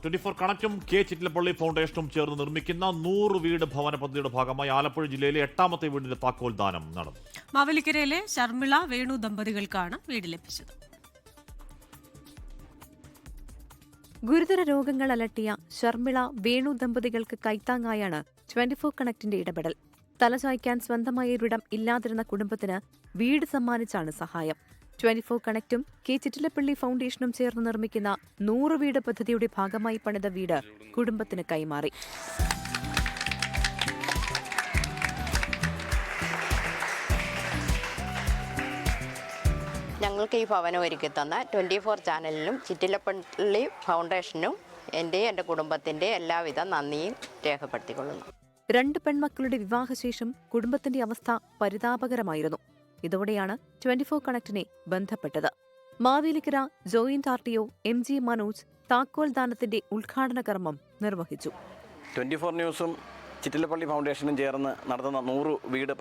24 കണക്റ്റും K Chittilappilly ഫൗണ്ടേഷനും ചേർന്ന് നിർമ്മിക്കുന്ന 100 വീട് ഭവന പദ്ധതിയുടെ ഭാഗമായി ആലപ്പുഴ ജില്ലയിലെ 8ാമത്തെ വീടിന്റെ താക്കോൽ ദാനം നടന്നു. മാവേലിക്കരയിലെ ശർമിള വേണു ദമ്പതികൾക്കാണ് വീട് ലഭിച്ചത്. ഗുരുതര രോഗങ്ങൾ അലട്ടിയ ശർമിള വേണു ദമ്പതികൾക്ക് കൈത്താങ്ങായാണ് 24 കണക്റ്റിന്റെ ഇടപെടൽ. തലചായ്ക്കാൻ സ്വന്തമായ ഒരിടം ഇല്ലാതിരുന്ന കുടുംബത്തിന് വീട് സമ്മാനിച്ചാണ് സഹായം. 24 കണക്റ്റും കെ ചിറ്റിലപ്പള്ളി ഫൗണ്ടേഷനും ചേർന്ന് നിർമ്മിക്കുന്ന 100 വീട് പദ്ധതിയുടെ ഭാഗമായി പണിത വീട് കുടുംബത്തിന് കൈമാറി. ഞങ്ങൾക്ക് ഈ ഭവനം ഒരുക്കി തന്ന 24 ചാനലിനും ചിറ്റിലപ്പള്ളി ഫൗണ്ടേഷനും എൻ്റെ കുടുംബത്തിൻ്റെ എല്ലാവിധ നന്ദിയും രേഖപ്പെടുത്തിക്കൊള്ളുന്നു. 2 പെൺമക്കളുടെ വിവാഹശേഷം കുടുംബത്തിന്റെ അവസ്ഥ പരിതാപകരമായിരുന്നു. ഇതോടെയാണ് 24 കണക്റ്റിനെ ബന്ധപ്പെട്ടത്. Mavelikkara joint RTO MG Manoj താക്കോൽ ദാനത്തിന്റെ ഉദ്ഘാടന കർമ്മം നിർവഹിച്ചു. 24 ന്യൂസും ചിറ്റിലപ്പള്ളി ഫൗണ്ടേഷനും ചേർന്ന് നടത്തുന്ന 100 വീട്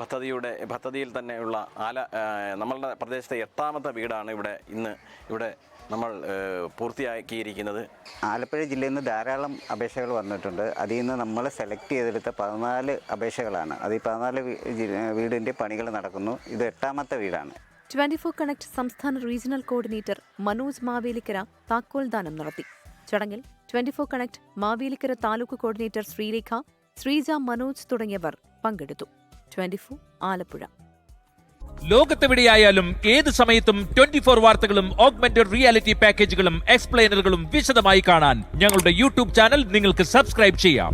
പദ്ധതിയിൽ തന്നെയുള്ള നമ്മളുടെ പ്രദേശത്തെ 8ാമത്തെ വീടാണ് ഇവിടെ നമ്മൾ പൂർത്തിയാക്കിയിരിക്കുന്നത്. ആലപ്പുഴ ജില്ലയിൽ നിന്ന് ധാരാളം അപേക്ഷകൾ വന്നിട്ടുണ്ട്. അതിൽ നിന്ന് നമ്മൾ സെലക്ട് ചെയ്തെടുത്ത 14 അപേക്ഷകളാണ്. അത് ഈ 14 വീടിൻ്റെ പണികൾ നടക്കുന്നു. ഇത് 8ാമത്തെ വീടാണ്. 24 കണക്ട് സംസ്ഥാന റീജിയണൽ കോർഡിനേറ്റർ മനോജ് മാവേലിക്കര താക്കോൽ ദാനം നടത്തി. ചടങ്ങിൽ 24 കണക്ട് മാവേലിക്കര താലൂക്ക് കോർഡിനേറ്റർ ശ്രീരേഖ, ശ്രീജ, മനോജ് തുടങ്ങിയവർ പങ്കെടുത്തു. 24 ആലപ്പുഴ. ലോകത്തെവിടെയായാലും ഏത് സമയത്തും 24 വാർത്തകളും ഓഗ്മെന്റഡ് റിയാലിറ്റി പാക്കേജുകളും എക്സ്പ്ലെയിനറുകളും വിശദമായി കാണാൻ ഞങ്ങളുടെ യൂട്യൂബ് ചാനൽ നിങ്ങൾക്ക് സബ്സ്ക്രൈബ് ചെയ്യാം.